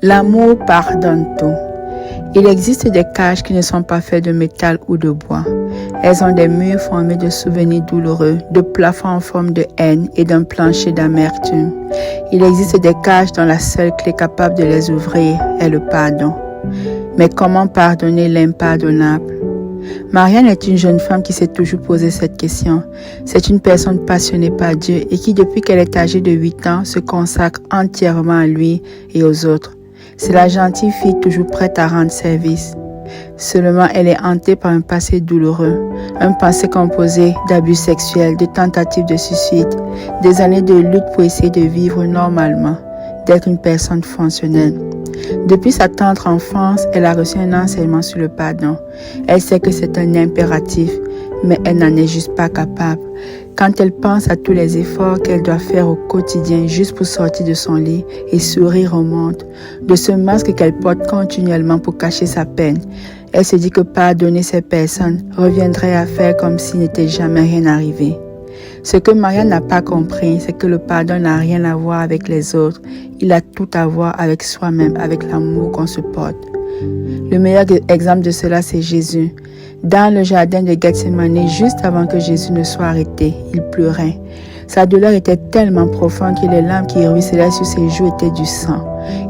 L'amour pardonne tout. Il existe des cages qui ne sont pas faites de métal ou de bois. Elles ont des murs formés de souvenirs douloureux, de plafonds en forme de haine et d'un plancher d'amertume. Il existe des cages dont la seule clé capable de les ouvrir est le pardon. Mais comment pardonner l'impardonnable? Marianne est une jeune femme qui s'est toujours posé cette question. C'est une personne passionnée par Dieu et qui, depuis qu'elle est âgée de 8 ans, se consacre entièrement à lui et aux autres. C'est la gentille fille toujours prête à rendre service. Seulement, elle est hantée par un passé douloureux, un passé composé d'abus sexuels, de tentatives de suicide, des années de lutte pour essayer de vivre normalement, d'être une personne fonctionnelle. Depuis sa tendre enfance, elle a reçu un enseignement sur le pardon. Elle sait que c'est un impératif, mais elle n'en est juste pas capable. Quand elle pense à tous les efforts qu'elle doit faire au quotidien juste pour sortir de son lit et sourire au monde, de ce masque qu'elle porte continuellement pour cacher sa peine, elle se dit que pardonner ces personnes reviendrait à faire comme s'il n'était jamais rien arrivé. Ce que Marianne n'a pas compris, c'est que le pardon n'a rien à voir avec les autres. Il a tout à voir avec soi-même, avec l'amour qu'on se porte. Le meilleur exemple de cela, c'est Jésus. Dans le jardin de Gethsémani, juste avant que Jésus ne soit arrêté, il pleurait. Sa douleur était tellement profonde que les larmes qui ruisselaient sur ses joues étaient du sang.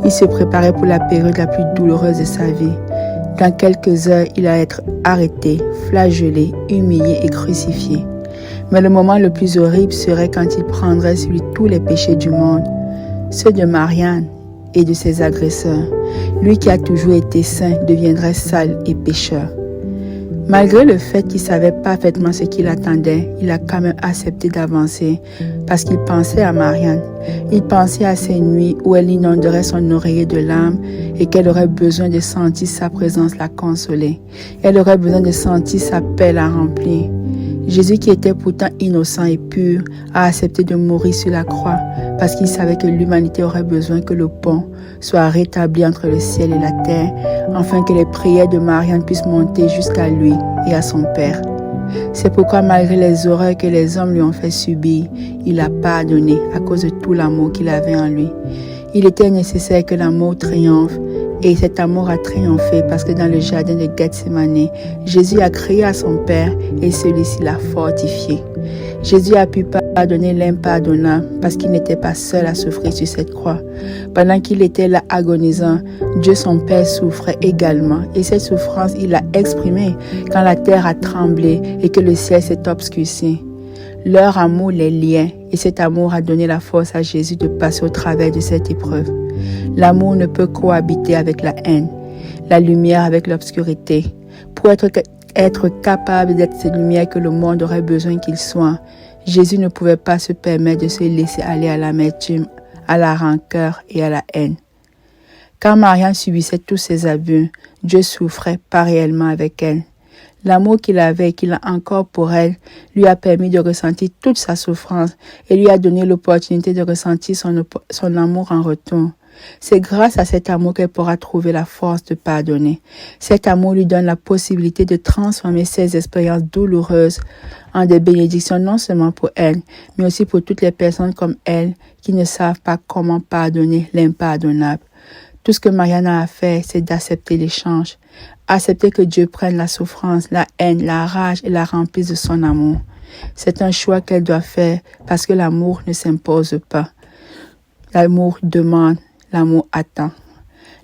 Il se préparait pour la période la plus douloureuse de sa vie. Dans quelques heures, il allait être arrêté, flagellé, humilié et crucifié. Mais le moment le plus horrible serait quand il prendrait sur lui tous les péchés du monde, ceux de Marianne et de ses agresseurs. Lui qui a toujours été saint deviendrait sale et pécheur. Malgré le fait qu'il savait parfaitement ce qu'il attendait, il a quand même accepté d'avancer parce qu'il pensait à Marianne. Il pensait à ces nuits où elle inonderait son oreiller de larmes et qu'elle aurait besoin de sentir sa présence la consoler. Elle aurait besoin de sentir sa paix la remplir. Jésus, qui était pourtant innocent et pur, a accepté de mourir sur la croix parce qu'il savait que l'humanité aurait besoin que le pont soit rétabli entre le ciel et la terre, afin que les prières de Marianne puissent monter jusqu'à lui et à son Père. C'est pourquoi, malgré les horreurs que les hommes lui ont fait subir, il a pardonné à cause de tout l'amour qu'il avait en lui. Il était nécessaire que l'amour triomphe. Et cet amour a triomphé parce que dans le jardin de Gethsémani, Jésus a crié à son Père et celui-ci l'a fortifié. Jésus a pu pardonner l'impardonnable parce qu'il n'était pas seul à souffrir sur cette croix. Pendant qu'il était là agonisant, Dieu son Père souffrait également et cette souffrance il l'a exprimée quand la terre a tremblé et que le ciel s'est obscurci. Leur amour les liait et cet amour a donné la force à Jésus de passer au travers de cette épreuve. L'amour ne peut cohabiter avec la haine, la lumière avec l'obscurité. Pour être capable d'être cette lumière que le monde aurait besoin qu'il soit, Jésus ne pouvait pas se permettre de se laisser aller à l'amertume, à la rancœur et à la haine. Quand Marianne subissait tous ces abus, Dieu souffrait pas réellement avec elle. L'amour qu'il avait et qu'il a encore pour elle lui a permis de ressentir toute sa souffrance et lui a donné l'opportunité de ressentir son amour en retour. C'est grâce à cet amour qu'elle pourra trouver la force de pardonner. Cet amour lui donne la possibilité de transformer ses expériences douloureuses en des bénédictions non seulement pour elle, mais aussi pour toutes les personnes comme elle qui ne savent pas comment pardonner l'impardonnable. Tout ce que Marianne a à faire, c'est d'accepter l'échange. Accepter que Dieu prenne la souffrance, la haine, la rage et la remplisse de son amour. C'est un choix qu'elle doit faire parce que l'amour ne s'impose pas. L'amour demande, l'amour attend.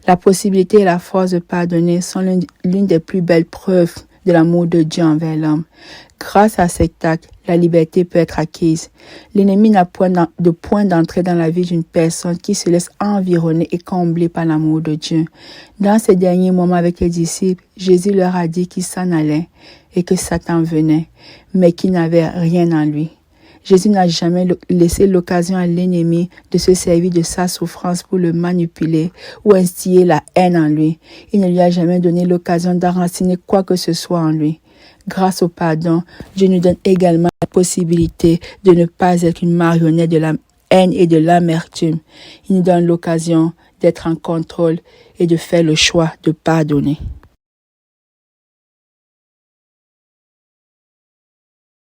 La possibilité et la force de pardonner sont l'une des plus belles preuves de l'amour de Dieu envers l'homme. Grâce à cet acte, la liberté peut être acquise. L'ennemi n'a point de point d'entrée dans la vie d'une personne qui se laisse environner et combler par l'amour de Dieu. Dans ces derniers moments avec les disciples, Jésus leur a dit qu'il s'en allait et que Satan venait, mais qu'il n'avait rien en lui. Jésus n'a jamais laissé l'occasion à l'ennemi de se servir de sa souffrance pour le manipuler ou instiller la haine en lui. Il ne lui a jamais donné l'occasion d'enraciner quoi que ce soit en lui. Grâce au pardon, Dieu nous donne également la possibilité de ne pas être une marionnette de la haine et de l'amertume. Il nous donne l'occasion d'être en contrôle et de faire le choix de pardonner.